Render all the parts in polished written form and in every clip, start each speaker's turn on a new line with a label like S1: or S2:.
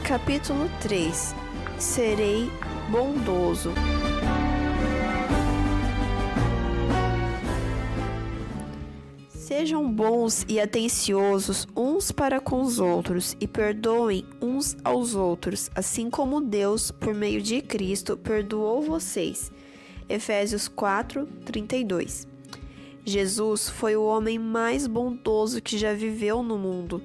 S1: Capítulo 3. Serei bondoso. Sejam bons e atenciosos uns para com os outros e perdoem uns aos outros, assim como Deus, por meio de Cristo, perdoou vocês. Efésios 4:32. Jesus foi o homem mais bondoso que já viveu no mundo.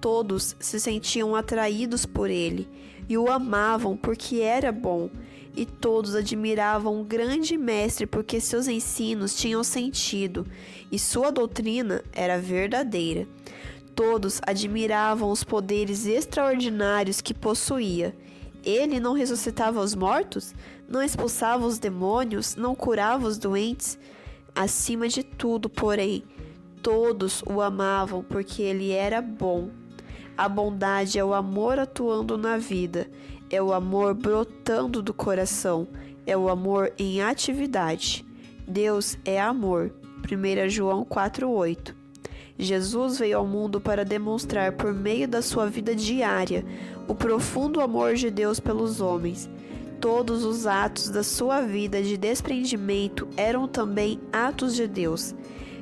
S1: Todos se sentiam atraídos por ele e o amavam porque era bom, e todos admiravam o grande mestre porque seus ensinos tinham sentido e sua doutrina era verdadeira. Todos admiravam os poderes extraordinários que possuía. Ele não ressuscitava os mortos? Não expulsava os demônios? Não curava os doentes? Acima de tudo, porém, todos o amavam porque ele era bom. A bondade é o amor atuando na vida, é o amor brotando do coração, é o amor em atividade. Deus é amor. 1 João 4:8. Jesus veio ao mundo para demonstrar por meio da sua vida diária o profundo amor de Deus pelos homens. Todos os atos da sua vida de desprendimento eram também atos de Deus.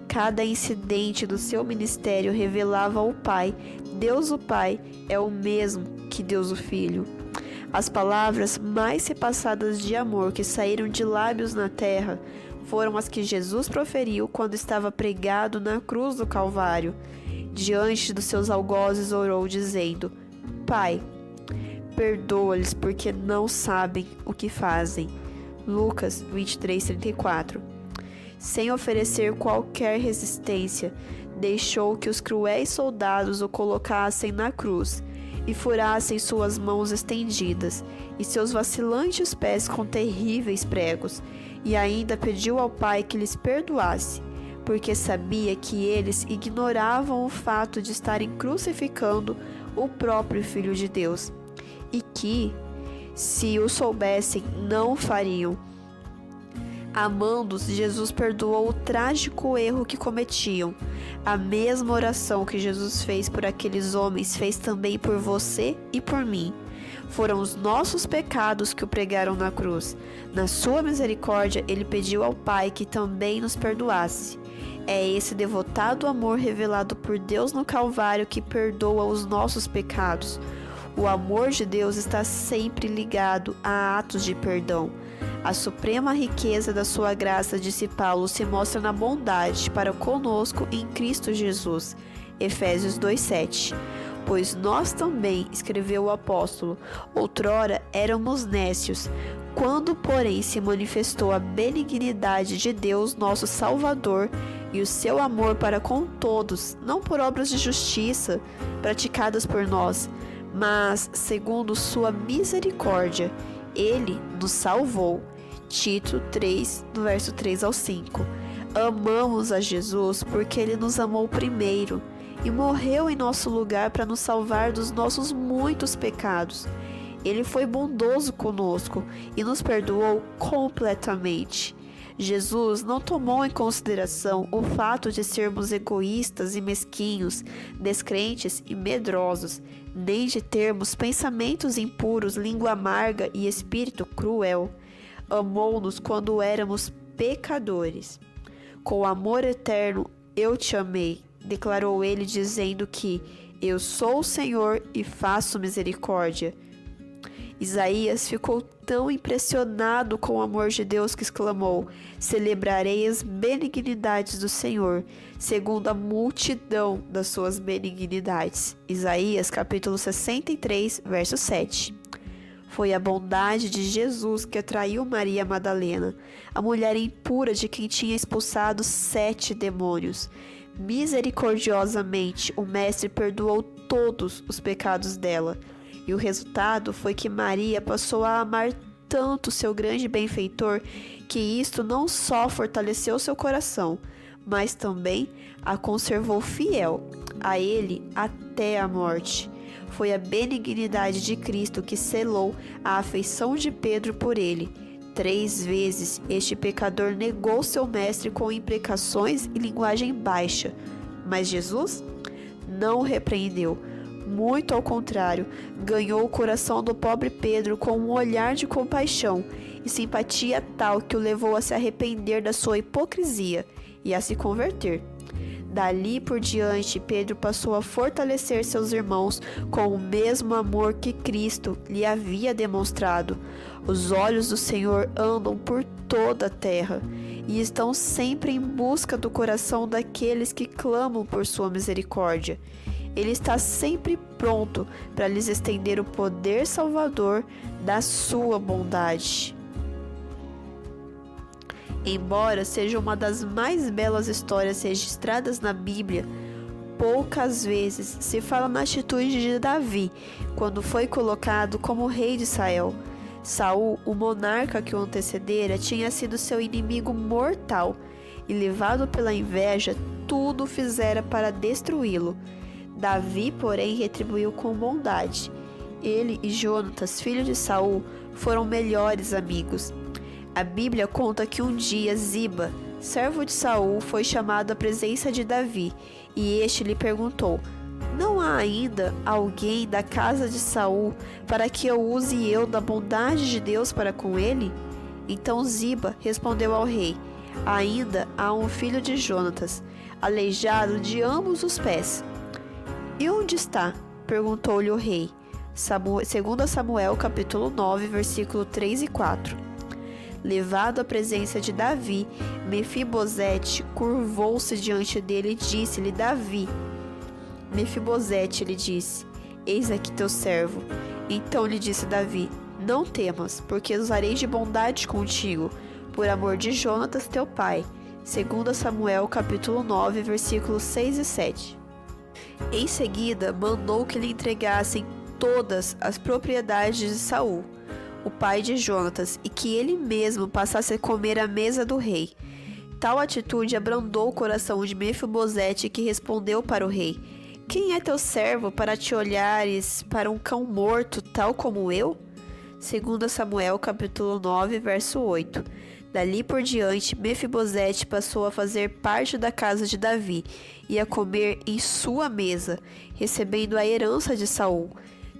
S1: Cada incidente do seu ministério revelava o Pai. Deus o Pai é o mesmo que Deus o Filho. As palavras mais repassadas de amor que saíram de lábios na terra foram as que Jesus proferiu quando estava pregado na cruz do Calvário. Diante dos seus algozes orou, dizendo: Pai, perdoa-lhes porque não sabem o que fazem. Lucas 23:34. Sem oferecer qualquer resistência, deixou que os cruéis soldados o colocassem na cruz e furassem suas mãos estendidas e seus vacilantes pés com terríveis pregos, e ainda pediu ao Pai que lhes perdoasse, porque sabia que eles ignoravam o fato de estarem crucificando o próprio Filho de Deus, e que, se o soubessem, não o fariam. Amando-os, Jesus perdoou o trágico erro que cometiam. A mesma oração que Jesus fez por aqueles homens, fez também por você e por mim. Foram os nossos pecados que o pregaram na cruz. Na sua misericórdia, ele pediu ao Pai que também nos perdoasse. É esse devotado amor revelado por Deus no Calvário que perdoa os nossos pecados. O amor de Deus está sempre ligado a atos de perdão. A suprema riqueza da sua graça, disse Paulo, se mostra na bondade para conosco em Cristo Jesus. Efésios 2:7. Pois nós também, escreveu o apóstolo, outrora éramos nécios, quando, porém, se manifestou a benignidade de Deus, nosso Salvador, e o seu amor para com todos, não por obras de justiça praticadas por nós, mas segundo sua misericórdia, ele nos salvou. Tito 3, do verso 3 ao 5. Amamos a Jesus porque ele nos amou primeiro e morreu em nosso lugar para nos salvar dos nossos muitos pecados. Ele foi bondoso conosco e nos perdoou completamente. Jesus não tomou em consideração o fato de sermos egoístas e mesquinhos, descrentes e medrosos, nem de termos pensamentos impuros, língua amarga e espírito cruel. Amou-nos quando éramos pecadores. Com amor eterno eu te amei, declarou ele, dizendo que eu sou o Senhor e faço misericórdia. Isaías ficou tão impressionado com o amor de Deus que exclamou: celebrarei as benignidades do Senhor, segundo a multidão das suas benignidades. Isaías capítulo 63, verso 7. Foi a bondade de Jesus que atraiu Maria Madalena, a mulher impura de quem tinha expulsado 7 demônios. Misericordiosamente, o Mestre perdoou todos os pecados dela. E o resultado foi que Maria passou a amar tanto seu grande benfeitor que isto não só fortaleceu seu coração, mas também a conservou fiel a ele até a morte. Foi a benignidade de Cristo que selou a afeição de Pedro por ele. 3 vezes este pecador negou seu mestre com imprecações e linguagem baixa, mas Jesus não o repreendeu. Muito ao contrário, ganhou o coração do pobre Pedro com um olhar de compaixão e simpatia tal que o levou a se arrepender da sua hipocrisia e a se converter. Dali por diante, Pedro passou a fortalecer seus irmãos com o mesmo amor que Cristo lhe havia demonstrado. Os olhos do Senhor andam por toda a terra e estão sempre em busca do coração daqueles que clamam por sua misericórdia. Ele está sempre pronto para lhes estender o poder salvador da sua bondade. Embora seja uma das mais belas histórias registradas na Bíblia, poucas vezes se fala na atitude de Davi, quando foi colocado como rei de Israel. Saul, o monarca que o antecedera, tinha sido seu inimigo mortal e, levado pela inveja, tudo fizera para destruí-lo. Davi, porém, retribuiu com bondade. Ele e Jonatas, filho de Saul, foram melhores amigos. A Bíblia conta que um dia Ziba, servo de Saul, foi chamado à presença de Davi, e este lhe perguntou: "Não há ainda alguém da casa de Saul para que eu use eu da bondade de Deus para com ele?" Então Ziba respondeu ao rei: "Ainda há um filho de Jonatas, aleijado de ambos os pés." "E onde está?" perguntou-lhe o rei. 2 Samuel capítulo 9, versículo 3 e 4. Levado à presença de Davi, Mefibosete curvou-se diante dele e disse-lhe: "Davi." "Mefibosete," lhe disse, "eis aqui teu servo." Então lhe disse Davi: "Não temas, porque usarei de bondade contigo, por amor de Jonatas teu pai." 2 Samuel capítulo 9, versículos 6 e 7. Em seguida, mandou que lhe entregassem todas as propriedades de Saul, o pai de Jonatas, e que ele mesmo passasse a comer à mesa do rei. Tal atitude abrandou o coração de Mefibosete, que respondeu para o rei: "Quem é teu servo para te olhares para um cão morto, tal como eu?" 2 Samuel capítulo 9, verso 8. Dali por diante, Mefibosete passou a fazer parte da casa de Davi e a comer em sua mesa, recebendo a herança de Saul.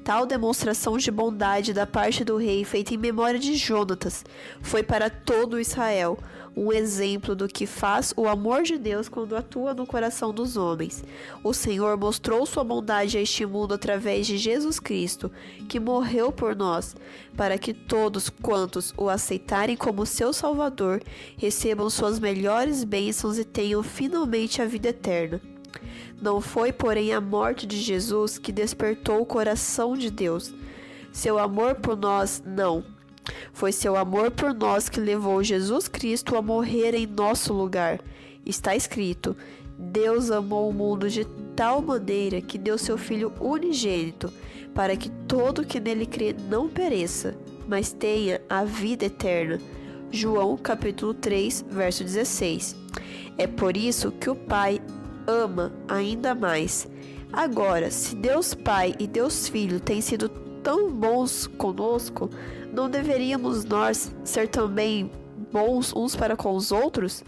S1: Tal demonstração de bondade da parte do rei, feita em memória de Jonatas, foi para todo Israel um exemplo do que faz o amor de Deus quando atua no coração dos homens. O Senhor mostrou sua bondade a este mundo através de Jesus Cristo, que morreu por nós, para que todos quantos o aceitarem como seu Salvador recebam suas melhores bênçãos e tenham finalmente a vida eterna. Não foi, porém, a morte de Jesus que despertou o coração de Deus. Seu amor por nós, não. Foi seu amor por nós que levou Jesus Cristo a morrer em nosso lugar. Está escrito: "Deus amou o mundo de tal maneira que deu seu Filho unigênito, para que todo que nele crê não pereça, mas tenha a vida eterna." João capítulo 3, verso 16. É por isso que o Pai ama ainda mais. Agora, se Deus Pai e Deus Filho têm sido tão bons conosco, não deveríamos nós ser também bons uns para com os outros?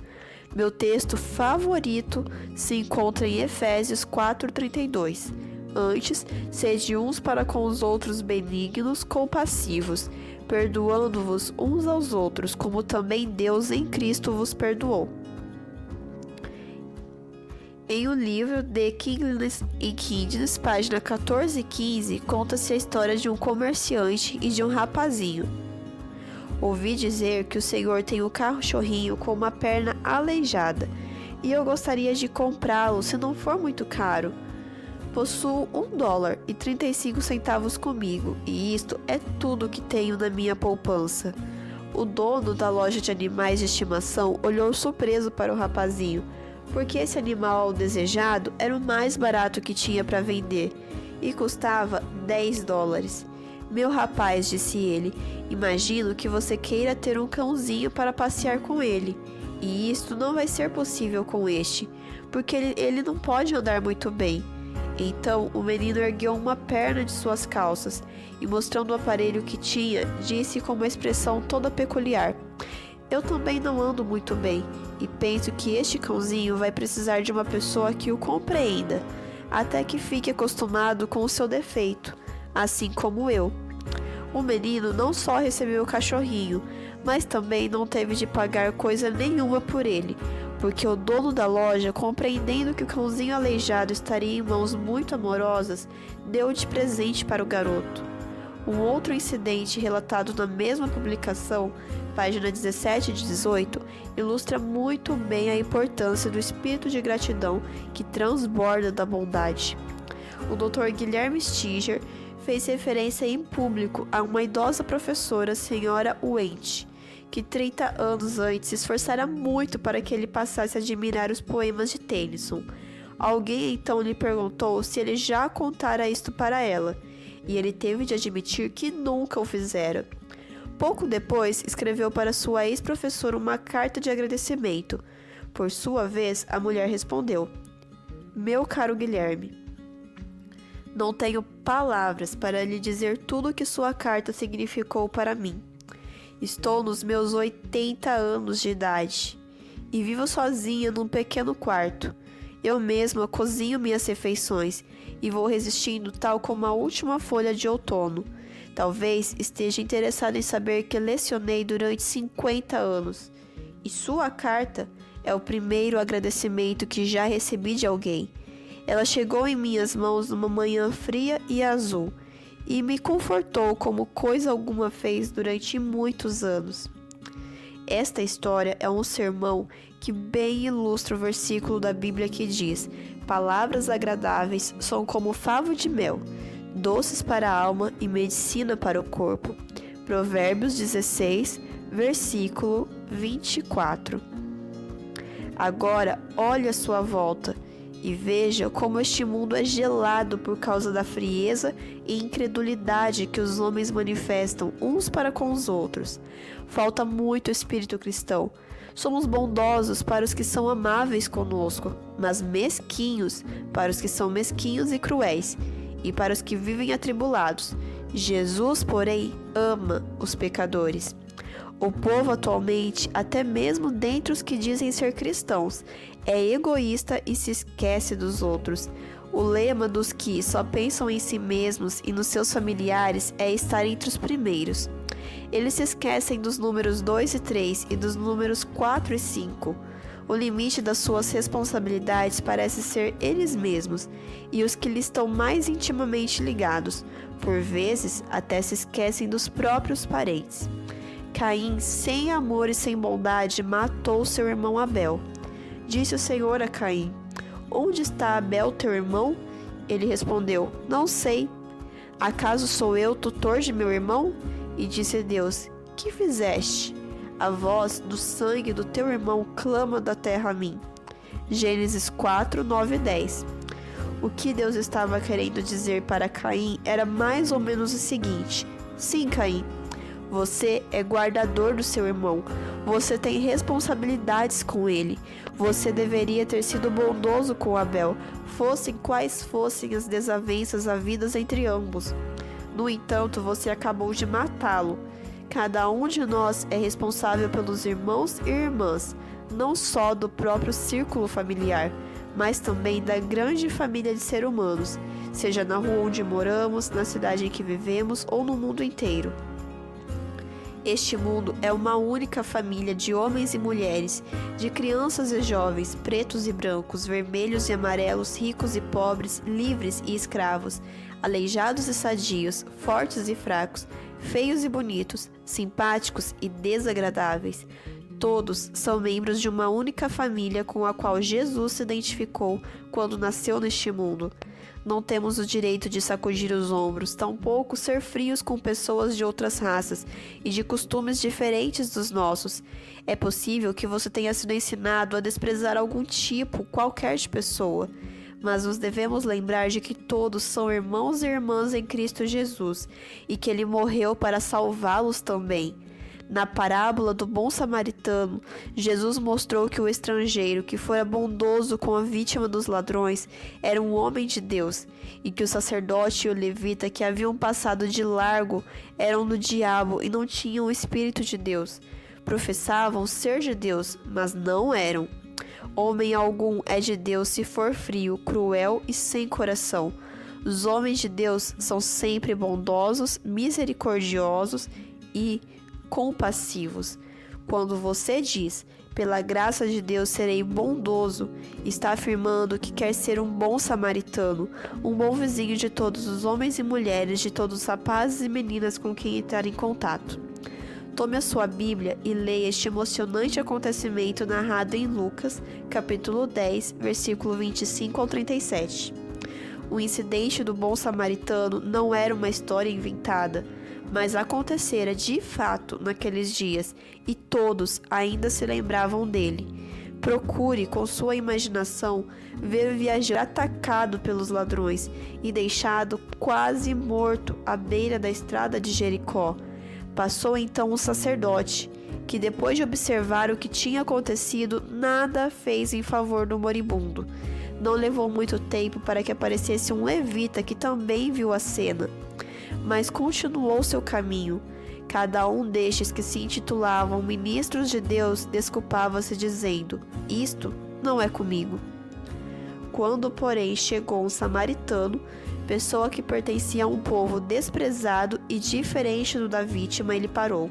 S1: Meu texto favorito se encontra em Efésios 4:32. Antes, sede uns para com os outros benignos, compassivos, perdoando-vos uns aos outros, como também Deus em Cristo vos perdoou. Em o livro The Kings and Kingdoms, página 14 e 15, conta-se a história de um comerciante e de um rapazinho. Ouvi dizer que o senhor tem um cachorrinho com uma perna aleijada, e eu gostaria de comprá-lo se não for muito caro. Possuo $1,35 comigo, e isto é tudo que tenho na minha poupança. O dono da loja de animais de estimação olhou surpreso para o rapazinho, porque esse animal desejado era o mais barato que tinha para vender e custava $10. "Meu rapaz", disse ele, "imagino que você queira ter um cãozinho para passear com ele, e isto não vai ser possível com este, porque ele não pode andar muito bem." Então o menino ergueu uma perna de suas calças e, mostrando o aparelho que tinha, disse com uma expressão toda peculiar: "Eu também não ando muito bem, e penso que este cãozinho vai precisar de uma pessoa que o compreenda. até que fique acostumado com o seu defeito, assim como eu. O menino não só recebeu o cachorrinho, mas também não teve de pagar coisa nenhuma por ele, porque o dono da loja, compreendendo que o cãozinho aleijado estaria em mãos muito amorosas, deu de presente para o garoto. Um outro incidente relatado na mesma publicação, página 17 e 18, ilustra muito bem a importância do espírito de gratidão que transborda da bondade. O Dr. Guilherme Stiger fez referência em público a uma idosa professora, senhora Wente, que 30 anos antes se esforçara muito para que ele passasse a admirar os poemas de Tennyson. Alguém então lhe perguntou se ele já contara isto para ela, e ele teve de admitir que nunca o fizera. Pouco depois, escreveu para sua ex-professora uma carta de agradecimento. Por sua vez, a mulher respondeu: Meu caro Guilherme, não tenho palavras para lhe dizer tudo o que sua carta significou para mim. Estou nos meus 80 anos de idade e vivo sozinha num pequeno quarto. Eu mesma cozinho minhas refeições e vou resistindo tal como a última folha de outono. Talvez esteja interessado em saber que lecionei durante 50 anos. E sua carta é o primeiro agradecimento que já recebi de alguém. Ela chegou em minhas mãos numa manhã fria e azul, e me confortou como coisa alguma fez durante muitos anos. Esta história é um sermão que bem ilustra o versículo da Bíblia que diz: Palavras agradáveis são como favo de mel, doces para a alma e medicina para o corpo. Provérbios 16, versículo 24. Agora olhe à sua volta e veja como este mundo é gelado por causa da frieza e incredulidade que os homens manifestam uns para com os outros. Falta muito espírito cristão. Somos bondosos para os que são amáveis conosco, mas mesquinhos para os que são mesquinhos e cruéis, e para os que vivem atribulados. Jesus, porém, ama os pecadores. O povo atualmente, até mesmo dentre os que dizem ser cristãos, é egoísta e se esquece dos outros. O lema dos que só pensam em si mesmos e nos seus familiares é estar entre os primeiros. Eles se esquecem dos números 2 e 3 e dos números 4 e 5. O limite das suas responsabilidades parece ser eles mesmos e os que lhes estão mais intimamente ligados. Por vezes, até se esquecem dos próprios parentes. Caim, sem amor e sem bondade, matou seu irmão Abel. Disse o Senhor a Caim: Onde está Abel, teu irmão? Ele respondeu: Não sei. Acaso sou eu tutor de meu irmão? E disse Deus: Que fizeste? A voz do sangue do teu irmão clama da terra a mim. Gênesis 4, 9 e 10. O que Deus estava querendo dizer para Caim era mais ou menos o seguinte: Sim, Caim, você é guardador do seu irmão. Você tem responsabilidades com ele. Você deveria ter sido bondoso com Abel, fossem quais fossem as desavenças havidas entre ambos. No entanto, você acabou de matá-lo. Cada um de nós é responsável pelos irmãos e irmãs, não só do próprio círculo familiar, mas também da grande família de seres humanos, seja na rua onde moramos, na cidade em que vivemos ou no mundo inteiro. Este mundo é uma única família de homens e mulheres, de crianças e jovens, pretos e brancos, vermelhos e amarelos, ricos e pobres, livres e escravos, aleijados e sadios, fortes e fracos, feios e bonitos, simpáticos e desagradáveis. Todos são membros de uma única família com a qual Jesus se identificou quando nasceu neste mundo. Não temos o direito de sacudir os ombros, tampouco ser frios com pessoas de outras raças e de costumes diferentes dos nossos. É possível que você tenha sido ensinado a desprezar algum tipo, qualquer de pessoa, mas nos devemos lembrar de que todos são irmãos e irmãs em Cristo Jesus e que Ele morreu para salvá-los também. Na parábola do bom samaritano, Jesus mostrou que o estrangeiro que fora bondoso com a vítima dos ladrões era um homem de Deus, e que o sacerdote e o levita que haviam passado de largo eram do diabo e não tinham o Espírito de Deus. Professavam ser de Deus, mas não eram. Homem algum é de Deus se for frio, cruel e sem coração. Os homens de Deus são sempre bondosos, misericordiosos e compassivos. Quando você diz, pela graça de Deus serei bondoso, está afirmando que quer ser um bom samaritano, um bom vizinho de todos os homens e mulheres, de todos os rapazes e meninas com quem entrar em contato. Tome a sua Bíblia e leia este emocionante acontecimento narrado em Lucas, capítulo 10, versículo 25 ao 37. O incidente do bom samaritano não era uma história inventada, mas acontecera de fato naqueles dias e todos ainda se lembravam dele. Procure, com sua imaginação, ver o viajante atacado pelos ladrões e deixado quase morto à beira da estrada de Jericó. Passou então um sacerdote, que depois de observar o que tinha acontecido, nada fez em favor do moribundo. Não levou muito tempo para que aparecesse um levita que também viu a cena, mas continuou seu caminho. Cada um destes que se intitulavam ministros de Deus desculpava-se dizendo: isto não é comigo. Quando, porém, chegou um samaritano, pessoa que pertencia a um povo desprezado e diferente do da vítima, ele parou.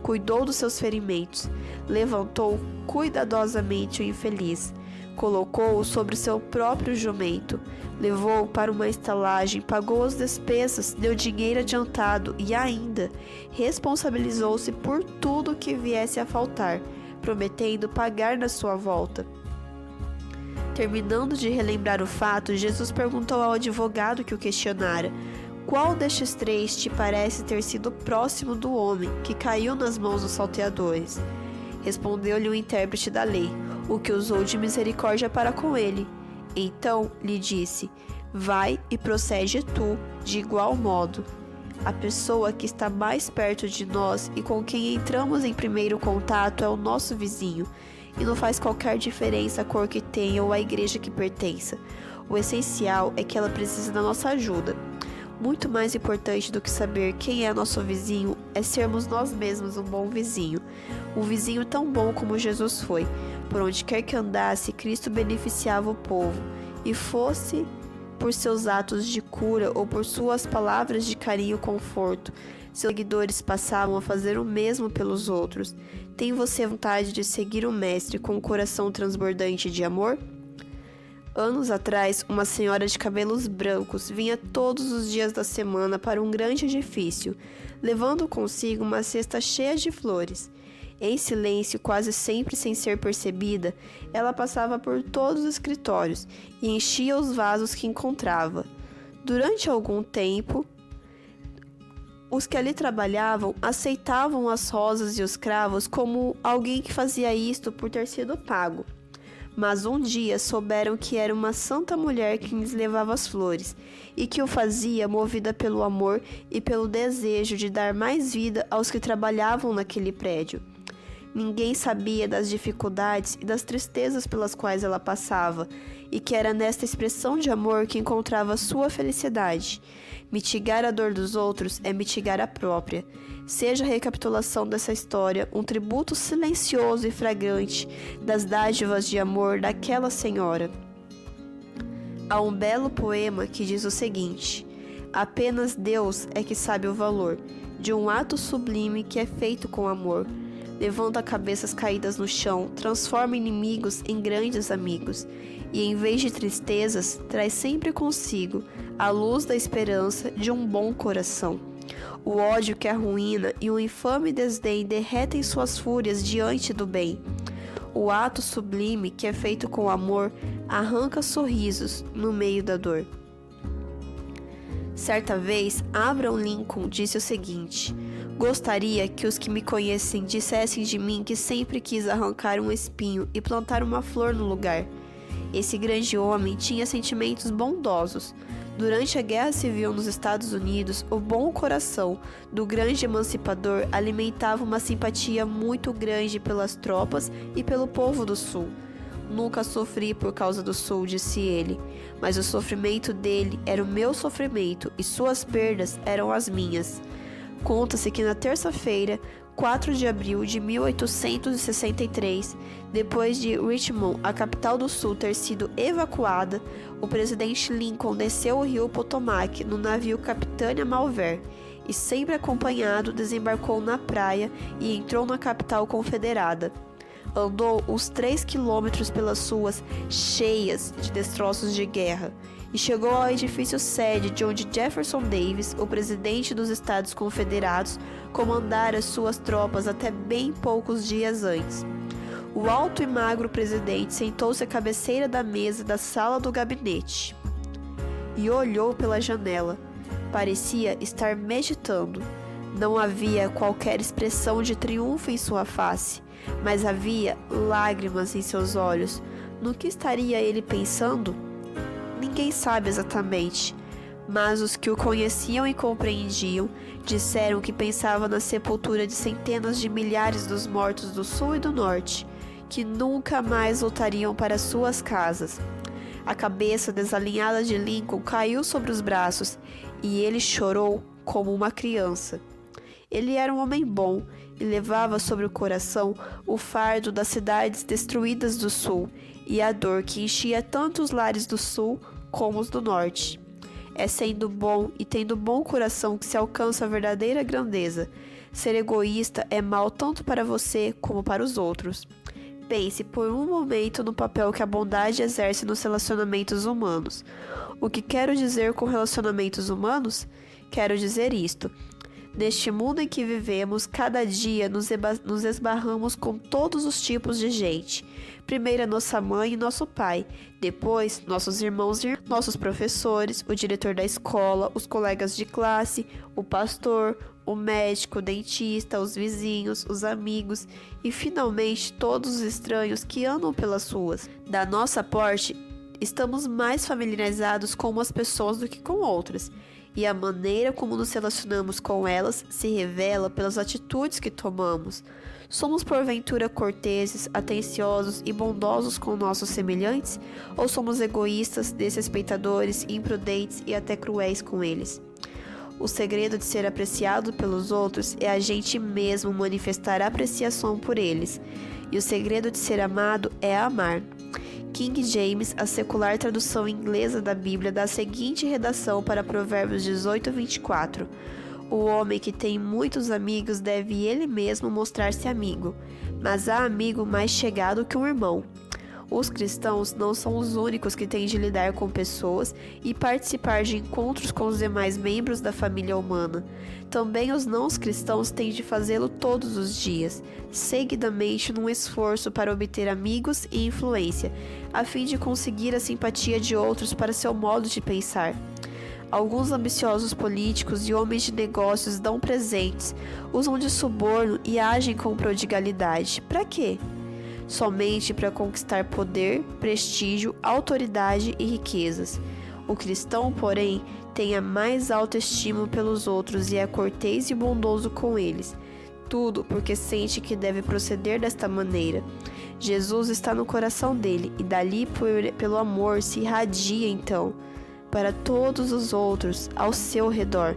S1: Cuidou dos seus ferimentos, levantou cuidadosamente o infeliz, colocou-o sobre seu próprio jumento, levou-o para uma estalagem, pagou as despesas, deu dinheiro adiantado e ainda responsabilizou-se por tudo que viesse a faltar, prometendo pagar na sua volta. Terminando de relembrar o fato, Jesus perguntou ao advogado que o questionara: qual destes três te parece ter sido próximo do homem que caiu nas mãos dos salteadores? Respondeu-lhe o intérprete da lei, o que usou de misericórdia para com ele. Então lhe disse: vai e procede tu de igual modo. A pessoa que está mais perto de nós e com quem entramos em primeiro contato é o nosso vizinho, e não faz qualquer diferença a cor que tenha ou a igreja que pertença. O essencial é que ela precisa da nossa ajuda. Muito mais importante do que saber quem é nosso vizinho é sermos nós mesmos um bom vizinho. Um vizinho tão bom como Jesus foi. Por onde quer que andasse, Cristo beneficiava o povo, e fosse por seus atos de cura ou por suas palavras de carinho e conforto, seus seguidores passavam a fazer o mesmo pelos outros. Tem você vontade de seguir o Mestre com um coração transbordante de amor? Anos atrás, uma senhora de cabelos brancos vinha todos os dias da semana para um grande edifício, levando consigo uma cesta cheia de flores. Em silêncio, quase sempre sem ser percebida, ela passava por todos os escritórios e enchia os vasos que encontrava. Durante algum tempo, os que ali trabalhavam aceitavam as rosas e os cravos como alguém que fazia isto por ter sido pago. Mas um dia souberam que era uma santa mulher que lhes levava as flores, e que o fazia movida pelo amor e pelo desejo de dar mais vida aos que trabalhavam naquele prédio. Ninguém sabia das dificuldades e das tristezas pelas quais ela passava, e que era nesta expressão de amor que encontrava sua felicidade. Mitigar a dor dos outros é mitigar a própria. Seja a recapitulação dessa história um tributo silencioso e fragrante das dádivas de amor daquela senhora. Há um belo poema que diz o seguinte: apenas Deus é que sabe o valor de um ato sublime que é feito com amor. Levanta cabeças caídas no chão, transforma inimigos em grandes amigos, e em vez de tristezas, traz sempre consigo a luz da esperança de um bom coração. O ódio que arruína e o infame desdém derretem suas fúrias diante do bem. O ato sublime que é feito com amor arranca sorrisos no meio da dor. Certa vez, Abraham Lincoln disse o seguinte: gostaria que os que me conhecem dissessem de mim que sempre quis arrancar um espinho e plantar uma flor no lugar. Esse grande homem tinha sentimentos bondosos. Durante a Guerra Civil nos Estados Unidos, o bom coração do grande emancipador alimentava uma simpatia muito grande pelas tropas e pelo povo do Sul. Nunca sofri por causa do Sul, disse ele, mas o sofrimento dele era o meu sofrimento e suas perdas eram as minhas. Conta-se que na terça-feira, 4 de abril de 1863, depois de Richmond, a capital do Sul, ter sido evacuada, o presidente Lincoln desceu o rio Potomac no navio Capitânia Malvern e, sempre acompanhado, desembarcou na praia e entrou na capital confederada. Andou uns 3 quilômetros pelas ruas cheias de destroços de guerra e chegou ao edifício sede de onde Jefferson Davis, o presidente dos Estados Confederados, comandara suas tropas até bem poucos dias antes. O alto e magro presidente sentou-se à cabeceira da mesa da sala do gabinete e olhou pela janela. Parecia estar meditando. Não havia qualquer expressão de triunfo em sua face, mas havia lágrimas em seus olhos. No que estaria ele pensando? Ninguém sabe exatamente, mas os que o conheciam e compreendiam disseram que pensava na sepultura de centenas de milhares dos mortos do Sul e do Norte, que nunca mais voltariam para suas casas. A cabeça desalinhada de Lincoln caiu sobre os braços e ele chorou como uma criança. Ele era um homem bom e levava sobre o coração o fardo das cidades destruídas do Sul e a dor que enchia tanto os lares do Sul como os do Norte. É sendo bom e tendo bom coração que se alcança a verdadeira grandeza. Ser egoísta é mal tanto para você como para os outros. Pense por um momento no papel que a bondade exerce nos relacionamentos humanos. O que quero dizer com relacionamentos humanos? Quero dizer isto. Neste mundo em que vivemos, cada dia nos esbarramos com todos os tipos de gente. Primeiro nossa mãe e nosso pai, depois nossos irmãos e nossos professores, o diretor da escola, os colegas de classe, o pastor, o médico, o dentista, os vizinhos, os amigos e finalmente todos os estranhos que andam pelas ruas. Da nossa parte, estamos mais familiarizados com umas pessoas do que com outras. E a maneira como nos relacionamos com elas se revela pelas atitudes que tomamos. Somos porventura corteses, atenciosos e bondosos com nossos semelhantes? Ou somos egoístas, desrespeitadores, imprudentes e até cruéis com eles? O segredo de ser apreciado pelos outros é a gente mesmo manifestar apreciação por eles. E o segredo de ser amado é amar. King James, a secular tradução inglesa da Bíblia, dá a seguinte redação para Provérbios 18:24. O homem que tem muitos amigos deve ele mesmo mostrar-se amigo, mas há amigo mais chegado que um irmão. Os cristãos não são os únicos que têm de lidar com pessoas e participar de encontros com os demais membros da família humana. Também os não cristãos têm de fazê-lo todos os dias, seguidamente num esforço para obter amigos e influência, a fim de conseguir a simpatia de outros para seu modo de pensar. Alguns ambiciosos políticos e homens de negócios dão presentes, usam de suborno e agem com prodigalidade. Para quê? Somente para conquistar poder, prestígio, autoridade e riquezas. O cristão, porém, tem a mais alta estima pelos outros e é cortês e bondoso com eles. Tudo porque sente que deve proceder desta maneira. Jesus está no coração dele e dali pelo amor se irradia então para todos os outros ao seu redor.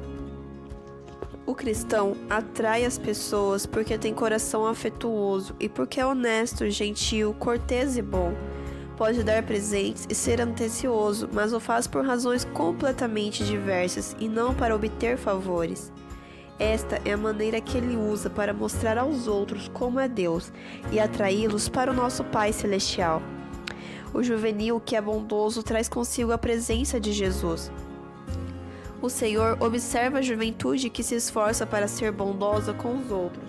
S1: O cristão atrai as pessoas porque tem coração afetuoso e porque é honesto, gentil, cortês e bom. Pode dar presentes e ser atencioso, mas o faz por razões completamente diversas e não para obter favores. Esta é a maneira que ele usa para mostrar aos outros como é Deus e atraí-los para o nosso Pai Celestial. O juvenil que é bondoso traz consigo a presença de Jesus. O Senhor observa a juventude que se esforça para ser bondosa com os outros.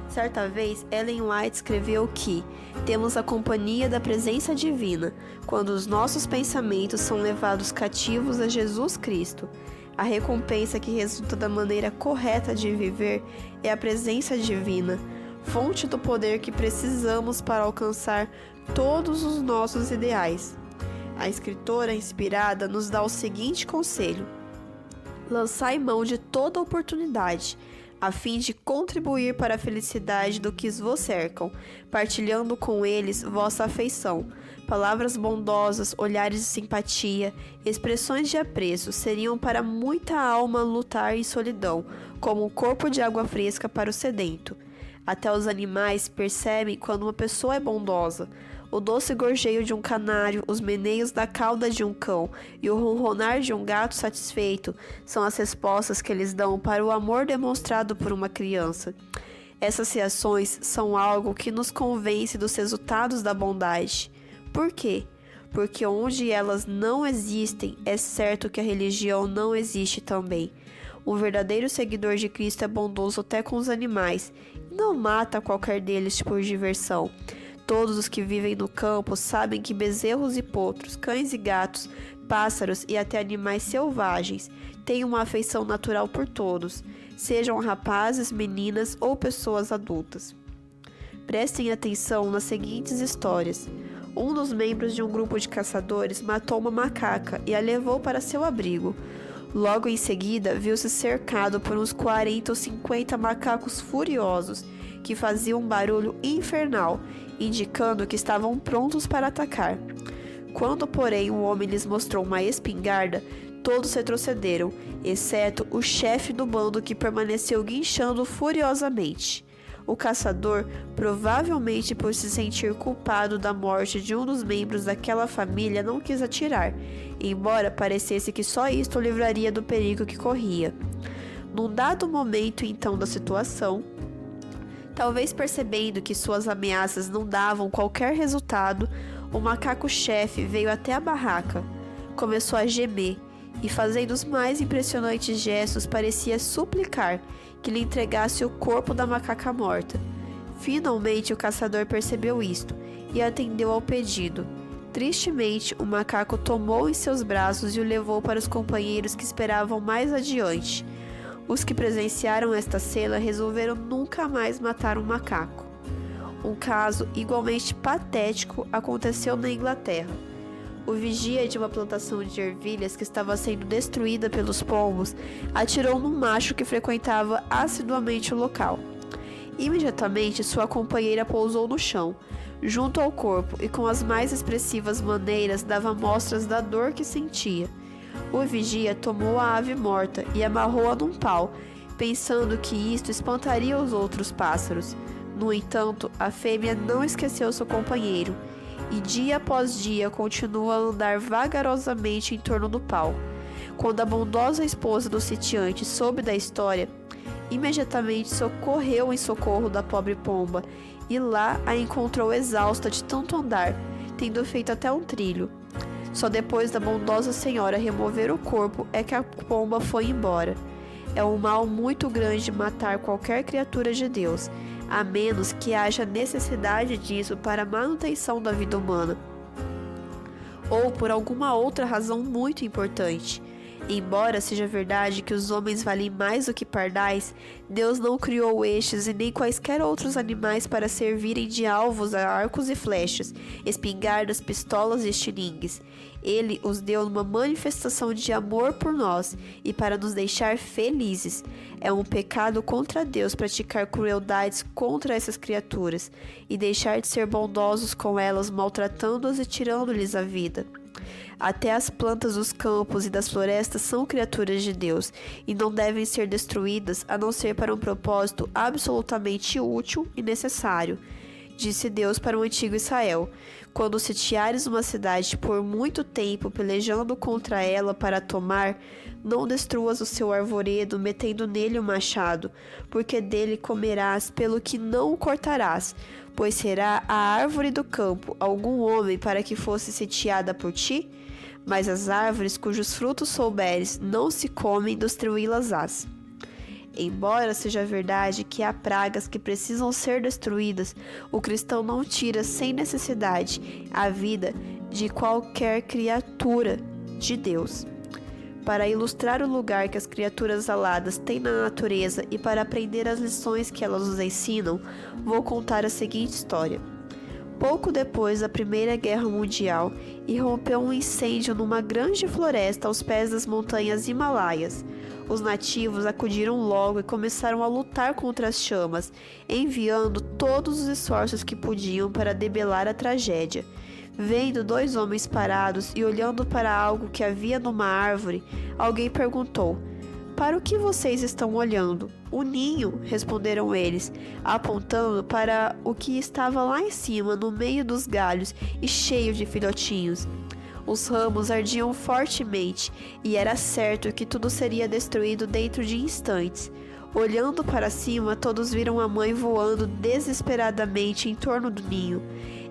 S1: Certa vez, Ellen White escreveu que temos a companhia da presença divina quando os nossos pensamentos são levados cativos a Jesus Cristo. A recompensa que resulta da maneira correta de viver é a presença divina, fonte do poder que precisamos para alcançar todos os nossos ideais. A escritora inspirada nos dá o seguinte conselho: lançai mão de toda oportunidade, a fim de contribuir para a felicidade do que vos cercam, partilhando com eles vossa afeição. Palavras bondosas, olhares de simpatia, expressões de apreço seriam para muita alma lutar em solidão, como um corpo de água fresca para o sedento. Até os animais percebem quando uma pessoa é bondosa. O doce gorjeio de um canário, os meneios da cauda de um cão e o ronronar de um gato satisfeito são as respostas que eles dão para o amor demonstrado por uma criança. Essas reações são algo que nos convence dos resultados da bondade. Por quê? Porque onde elas não existem, é certo que a religião não existe também. Um verdadeiro seguidor de Cristo é bondoso até com os animais e não mata qualquer deles por diversão. Todos os que vivem no campo sabem que bezerros e potros, cães e gatos, pássaros e até animais selvagens têm uma afeição natural por todos, sejam rapazes, meninas ou pessoas adultas. Prestem atenção nas seguintes histórias. Um dos membros de um grupo de caçadores matou uma macaca e a levou para seu abrigo. Logo em seguida, viu-se cercado por uns 40 ou 50 macacos furiosos que faziam um barulho infernal, indicando que estavam prontos para atacar. Quando, porém, o homem lhes mostrou uma espingarda, todos retrocederam, exceto o chefe do bando que permaneceu guinchando furiosamente. O caçador, provavelmente por se sentir culpado da morte de um dos membros daquela família, não quis atirar, embora parecesse que só isto o livraria do perigo que corria. Num dado momento, então, da situação, talvez percebendo que suas ameaças não davam qualquer resultado, o macaco-chefe veio até a barraca, começou a gemer e, fazendo os mais impressionantes gestos, parecia suplicar que lhe entregasse o corpo da macaca morta. Finalmente o caçador percebeu isto e atendeu ao pedido. Tristemente, o macaco tomou em seus braços e o levou para os companheiros que esperavam mais adiante. Os que presenciaram esta cena resolveram nunca mais matar um macaco. Um caso igualmente patético aconteceu na Inglaterra. O vigia de uma plantação de ervilhas que estava sendo destruída pelos pombos atirou num macho que frequentava assiduamente o local. Imediatamente, sua companheira pousou no chão, junto ao corpo, e com as mais expressivas maneiras dava mostras da dor que sentia. O vigia tomou a ave morta e amarrou-a num pau, pensando que isto espantaria os outros pássaros. No entanto, a fêmea não esqueceu seu companheiro, e dia após dia continuou a andar vagarosamente em torno do pau. Quando a bondosa esposa do sitiante soube da história, imediatamente socorreu em socorro da pobre pomba, e lá a encontrou exausta de tanto andar, tendo feito até um trilho. Só depois da bondosa senhora remover o corpo é que a pomba foi embora. É um mal muito grande matar qualquer criatura de Deus, a menos que haja necessidade disso para a manutenção da vida humana, ou por alguma outra razão muito importante. Embora seja verdade que os homens valem mais do que pardais, Deus não criou estes e nem quaisquer outros animais para servirem de alvos a arcos e flechas, espingardas, pistolas e estilingues. Ele os deu numa manifestação de amor por nós e para nos deixar felizes. É um pecado contra Deus praticar crueldades contra essas criaturas e deixar de ser bondosos com elas, maltratando-as e tirando-lhes a vida. Até as plantas dos campos e das florestas são criaturas de Deus e não devem ser destruídas a não ser para um propósito absolutamente útil e necessário. Disse Deus para o antigo Israel: quando sitiares uma cidade por muito tempo, pelejando contra ela para a tomar, não destruas o seu arvoredo, metendo nele o machado, porque dele comerás, pelo que não o cortarás, pois será a árvore do campo algum homem para que fosse sitiada por ti? Mas as árvores cujos frutos souberes não se comem, destruí-las-ás. Embora seja verdade que há pragas que precisam ser destruídas, o cristão não tira sem necessidade a vida de qualquer criatura de Deus. Para ilustrar o lugar que as criaturas aladas têm na natureza e para aprender as lições que elas nos ensinam, vou contar a seguinte história. Pouco depois da Primeira Guerra Mundial, irrompeu um incêndio numa grande floresta aos pés das montanhas Himalaias. Os nativos acudiram logo e começaram a lutar contra as chamas, enviando todos os esforços que podiam para debelar a tragédia. Vendo dois homens parados e olhando para algo que havia numa árvore, alguém perguntou: para o que vocês estão olhando? O ninho, responderam eles, apontando para o que estava lá em cima, no meio dos galhos e cheio de filhotinhos. Os ramos ardiam fortemente e era certo que tudo seria destruído dentro de instantes. Olhando para cima, todos viram a mãe voando desesperadamente em torno do ninho.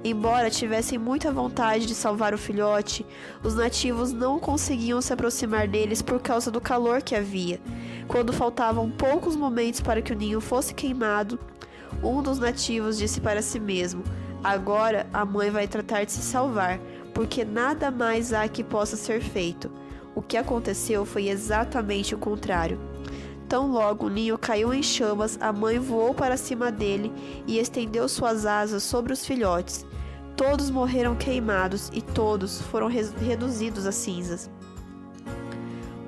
S1: Embora tivessem muita vontade de salvar o filhote, os nativos não conseguiam se aproximar deles por causa do calor que havia. Quando faltavam poucos momentos para que o ninho fosse queimado, um dos nativos disse para si mesmo: agora a mãe vai tratar de se salvar, porque nada mais há que possa ser feito. O que aconteceu foi exatamente o contrário. Tão logo o ninho caiu em chamas, a mãe voou para cima dele e estendeu suas asas sobre os filhotes. Todos morreram queimados e todos foram reduzidos a cinzas.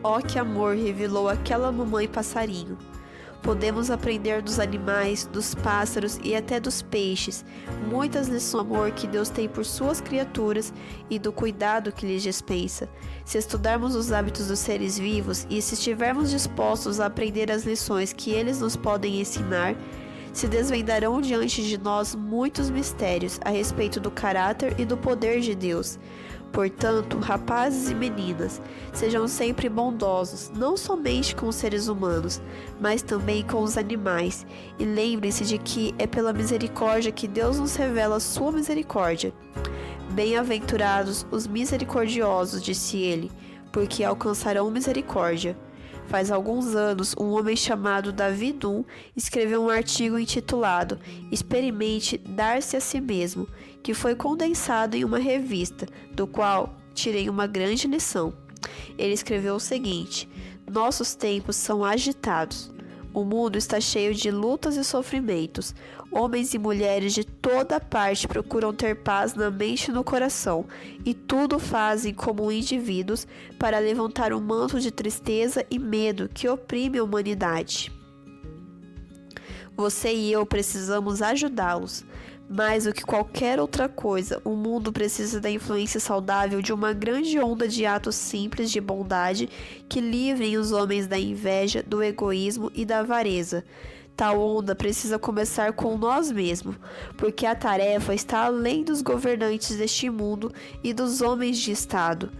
S1: Oh, que amor revelou aquela mamãe passarinho! Podemos aprender dos animais, dos pássaros e até dos peixes muitas lições do amor que Deus tem por suas criaturas e do cuidado que lhes dispensa. Se estudarmos os hábitos dos seres vivos e se estivermos dispostos a aprender as lições que eles nos podem ensinar, se desvendarão diante de nós muitos mistérios a respeito do caráter e do poder de Deus. Portanto, rapazes e meninas, sejam sempre bondosos, não somente com os seres humanos, mas também com os animais, e lembrem-se de que é pela misericórdia que Deus nos revela a sua misericórdia. Bem-aventurados os misericordiosos, disse ele, porque alcançarão misericórdia. Faz alguns anos, um homem chamado Davi Dunn escreveu um artigo intitulado Experimente Dar-se a Si Mesmo, que foi condensado em uma revista, do qual tirei uma grande lição. Ele escreveu o seguinte: nossos tempos são agitados. O mundo está cheio de lutas e sofrimentos. Homens e mulheres de toda parte procuram ter paz na mente e no coração, e tudo fazem como indivíduos para levantar um manto de tristeza e medo que oprime a humanidade. Você e eu precisamos ajudá-los. Mais do que qualquer outra coisa, o mundo precisa da influência saudável de uma grande onda de atos simples de bondade que livrem os homens da inveja, do egoísmo e da avareza. Tal onda precisa começar com nós mesmos, porque a tarefa está além dos governantes deste mundo e dos homens de Estado.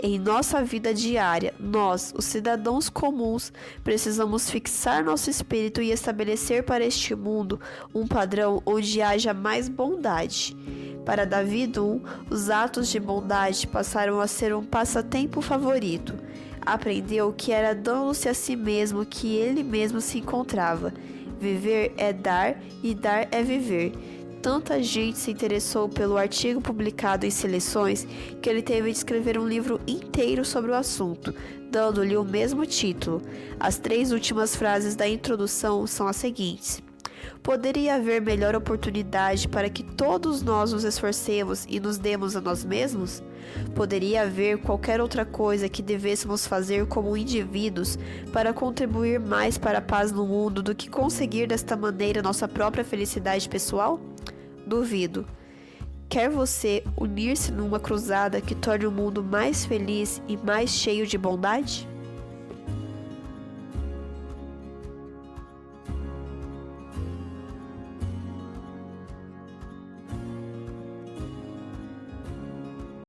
S1: Em nossa vida diária, nós, os cidadãos comuns, precisamos fixar nosso espírito e estabelecer para este mundo um padrão onde haja mais bondade. Para Davi Dunn, os atos de bondade passaram a ser um passatempo favorito. Aprendeu que era dando-se a si mesmo que ele mesmo se encontrava. Viver é dar e dar é viver. Tanta gente se interessou pelo artigo publicado em Seleções que ele teve de escrever um livro inteiro sobre o assunto, dando-lhe o mesmo título. As 3 últimas frases da introdução são as seguintes: poderia haver melhor oportunidade para que todos nós nos esforcemos e nos demos a nós mesmos? Poderia haver qualquer outra coisa que devêssemos fazer como indivíduos para contribuir mais para a paz no mundo do que conseguir desta maneira nossa própria felicidade pessoal? Duvido. Quer você unir-se numa cruzada que torne o mundo mais feliz e mais cheio de bondade?